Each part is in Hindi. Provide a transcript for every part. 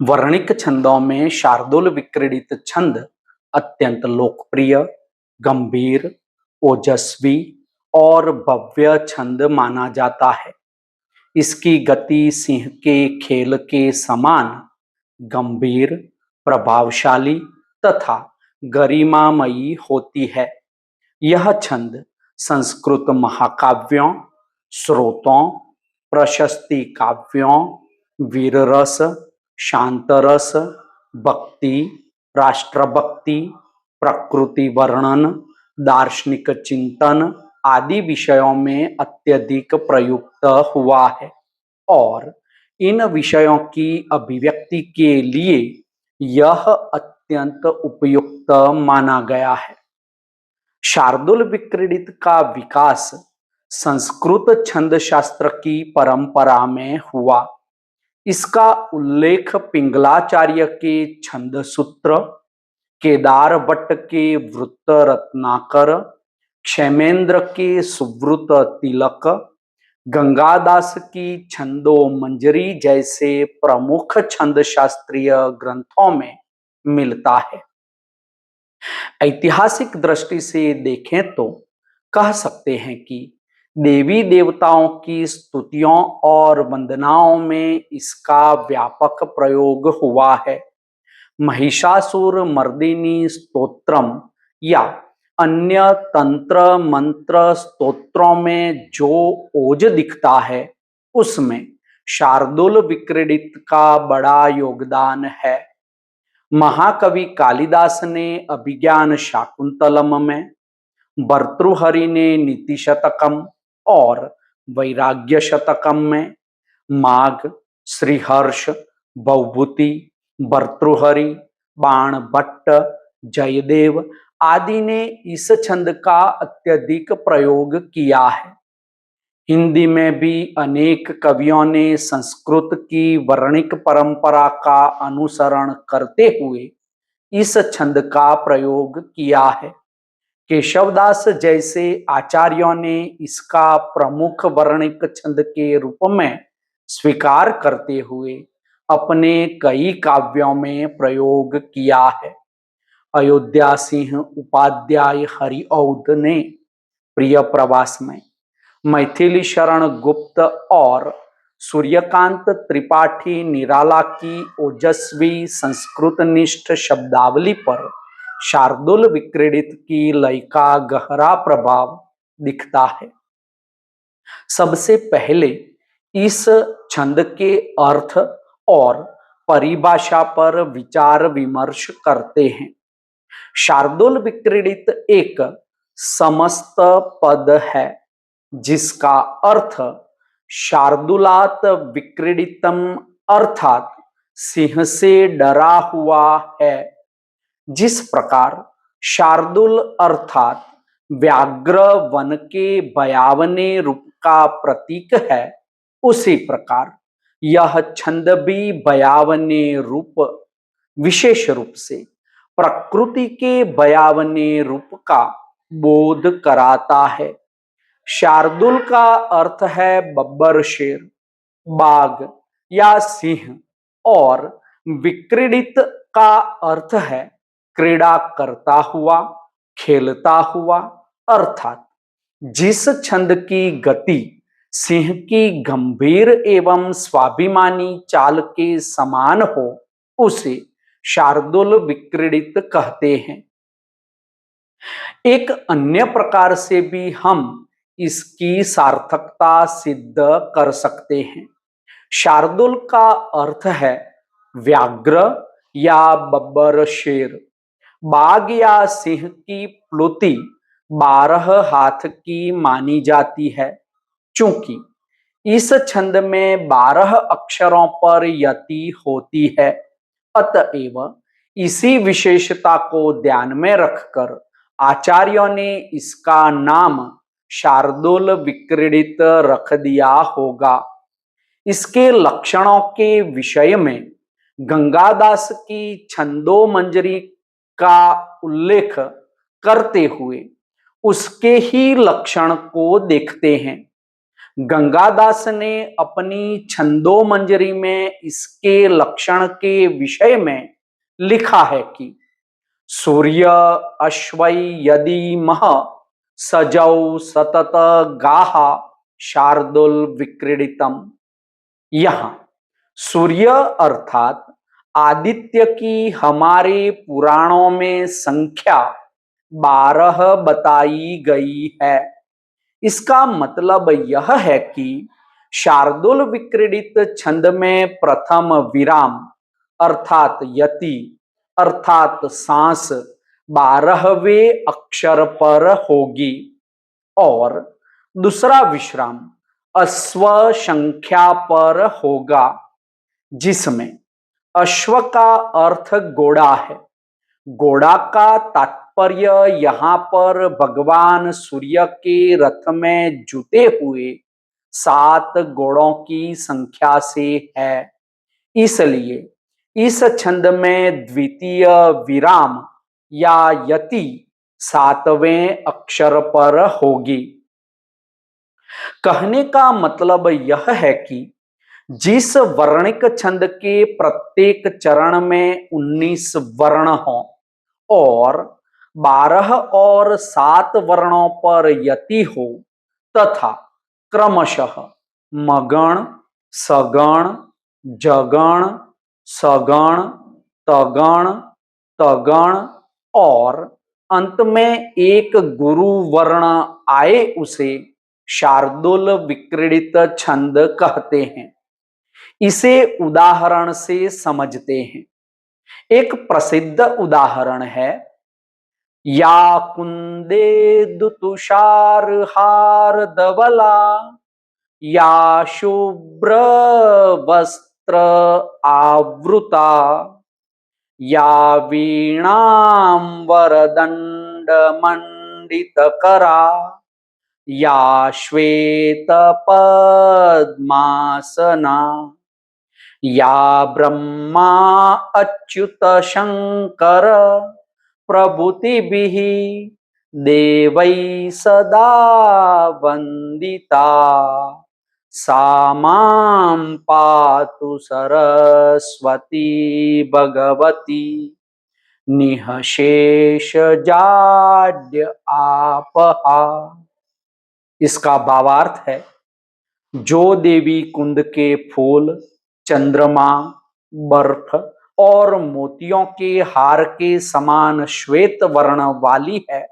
वर्णिक छंदों में शार्दूल विक्रीडित छंद अत्यंत लोकप्रिय, गंभीर, ओजस्वी और भव्य छंद माना जाता है। इसकी गति सिंह के खेल के समान गंभीर, प्रभावशाली तथा गरिमामयी होती है। यह छंद संस्कृत महाकाव्यों, स्रोतों, प्रशस्ति काव्यों, वीररस, शांतरस, भक्ति, राष्ट्रभक्ति, प्रकृति वर्णन, दार्शनिक चिंतन आदि विषयों में अत्यधिक प्रयुक्त हुआ है और इन विषयों की अभिव्यक्ति के लिए यह अत्यंत उपयुक्त माना गया है। शार्दूल विक्रीडित का विकास संस्कृत छंद शास्त्र की परंपरा में हुआ। इसका उल्लेख पिंगलाचार्य के छंद सूत्र, केदार भट्ट के वृत्त रत्नाकर, क्षेमेंद्र के सुवृत तिलक, गंगादास की छंदो मंजरी जैसे प्रमुख छंद शास्त्रीय ग्रंथों में मिलता है। ऐतिहासिक दृष्टि से देखें तो कह सकते हैं कि देवी देवताओं की स्तुतियों और वंदनाओं में इसका व्यापक प्रयोग हुआ है। महिषासुर मर्दिनी स्तोत्रम या अन्य तंत्र मंत्र स्तोत्रों में जो ओज दिखता है, उसमें शार्दूल विक्रीडित का बड़ा योगदान है। महाकवि कालिदास ने अभिज्ञान शाकुंतलम में, भर्तृहरि ने नीति शतकम और वैराग्य शतकम में, माघ, श्रीहर्ष, भवभूति, भर्तृहरि, बाण भट्ट, जयदेव आदि ने इस छंद का अत्यधिक प्रयोग किया है। हिंदी में भी अनेक कवियों ने संस्कृत की वर्णिक परंपरा का अनुसरण करते हुए इस छंद का प्रयोग किया है। केशवदास जैसे आचार्यों ने इसका प्रमुख वर्णिक छंद के रूप में स्वीकार करते हुए अपने कई काव्यों में प्रयोग किया है। अयोध्या सिंह उपाध्याय हरिऔध ने प्रिय प्रवास में, मैथिली शरण गुप्त और सूर्यकांत त्रिपाठी निराला की ओजस्वी संस्कृतनिष्ठ शब्दावली पर शार्दूल विक्रीडित की लय का गहरा प्रभाव दिखता है। सबसे पहले इस छंद के अर्थ और परिभाषा पर विचार विमर्श करते हैं। शार्दूल विक्रीडित एक समस्त पद है जिसका अर्थ शार्दूलात विक्रीडितम अर्थात सिंह से डरा हुआ है। जिस प्रकार शार्दूल अर्थात व्याघ्र वन के भयावने रूप का प्रतीक है, उसी प्रकार यह छंद भी भयावने रूप, विशेष रूप से प्रकृति के भयावने रूप का बोध कराता है। शार्दूल का अर्थ है बब्बर शेर, बाघ या सिंह और विक्रीडित का अर्थ है क्रीड़ा करता हुआ, खेलता हुआ, अर्थात जिस छंद की गति सिंह की गंभीर एवं स्वाभिमानी चाल के समान हो, उसे शार्दूल विक्रीडित कहते हैं। एक अन्य प्रकार से भी हम इसकी सार्थकता सिद्ध कर सकते हैं। शार्दूल का अर्थ है व्याघ्र या बब्बर शेर। बाघ या सिंह की प्लुति 12 हाथ की मानी जाती है। चूंकि इस छंद में 12 अक्षरों पर यति होती है, अतएव इसी विशेषता को ध्यान में रखकर आचार्यों ने इसका नाम शार्दूल विक्रीडित रख दिया होगा। इसके लक्षणों के विषय में गंगादास की छंदो मंजरी का उल्लेख करते हुए उसके ही लक्षण को देखते हैं। गंगादास ने अपनी छंदो मंजरी में इसके लक्षण के विषय में लिखा है कि सूर्य अश्वै यदि मह सजौ सतत गाहा शार्दुल विक्रीडितम। यहां सूर्य अर्थात आदित्य की हमारे पुराणों में संख्या 12 बताई गई है। इसका मतलब यह है कि शार्दुल विक्रीडित छंद में प्रथम विराम अर्थात यति अर्थात सांस 12वें अक्षर पर होगी और दूसरा विश्राम अश्व संख्या पर होगा, जिसमें अश्व का अर्थ घोड़ा है। घोड़ा का तात्पर्य यहाँ पर भगवान सूर्य के रथ में जुटे हुए 7 घोड़ों की संख्या से है। इसलिए इस छंद में द्वितीय विराम या यति 7वें अक्षर पर होगी। कहने का मतलब यह है कि जिस वर्णिक छंद के प्रत्येक चरण में 19 वर्ण हो और 12 और 7 वर्णों पर यति हो तथा क्रमशः मगण, सगण, जगण, सगण, तगण, तगण और अंत में एक गुरु वर्ण आए उसे शार्दुल विक्रीडित छंद कहते हैं। इसे उदाहरण से समझते हैं। एक प्रसिद्ध उदाहरण है या कुंदे दुतुषार हार धवला या शुभ्र वस्त्र आवृता या वीणाम वरदंड मंडित करा या श्वेत पद्मासना या ब्रह्मा अच्युत शंकर प्रभृतिभिः देवै सदा वंदिता सा मां पातु सरस्वती भगवती निःशेष जाड्य आपहा। इसका भावार्थ है, जो देवी कुंद के फूल, चंद्रमा, बर्फ और मोतियों के हार के समान श्वेत वर्ण वाली है,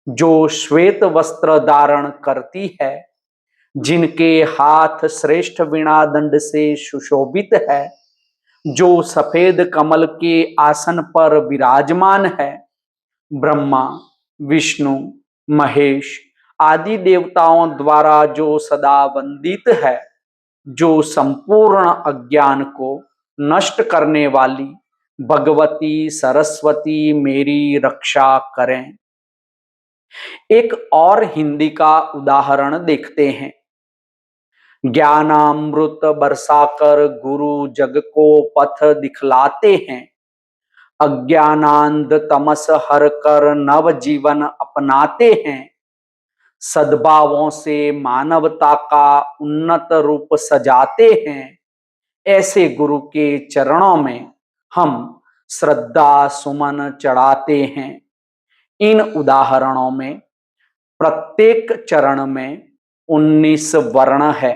जो श्वेत वस्त्र धारण करती है, जिनके हाथ श्रेष्ठ वीणा दंड से सुशोभित है, जो सफेद कमल के आसन पर विराजमान है, ब्रह्मा, विष्णु, महेश आदि देवताओं द्वारा जो सदा वंदित है, जो संपूर्ण अज्ञान को नष्ट करने वाली भगवती सरस्वती मेरी रक्षा करें। एक और हिंदी का उदाहरण देखते हैं। ज्ञानामृत बरसाकर गुरु जग को पथ दिखलाते हैं, अज्ञानांध तमस हर कर नव जीवन अपनाते हैं, सद्भावों से मानवता का उन्नत रूप सजाते हैं। ऐसे गुरु के चरणों में हम श्रद्धा सुमन चढ़ाते हैं। इन उदाहरणों में प्रत्येक चरण में 19 वर्ण है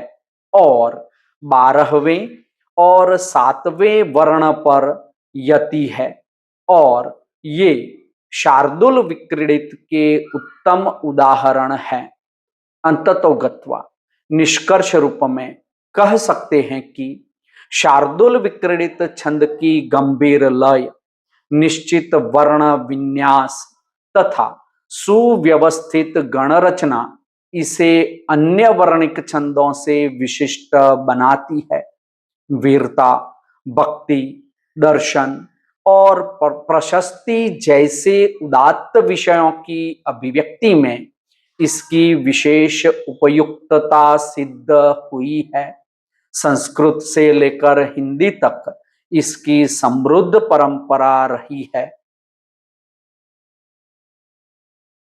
और 12वें और 7वें वर्ण पर यति है और ये शार्दुल विक्रीडित के उत्तम उदाहरण है। अंततोगत्वा निष्कर्ष रूप में कह सकते हैं कि शार्दुल विक्रीडित छंद की गंभीर लय, निश्चित वर्ण विन्यास तथा सुव्यवस्थित गणरचना इसे अन्य वर्णिक छंदों से विशिष्ट बनाती है। वीरता, भक्ति, दर्शन और प्रशस्ति जैसे उदात्त विषयों की अभिव्यक्ति में इसकी विशेष उपयुक्तता सिद्ध हुई है। संस्कृत से लेकर हिंदी तक इसकी समृद्ध परंपरा रही है।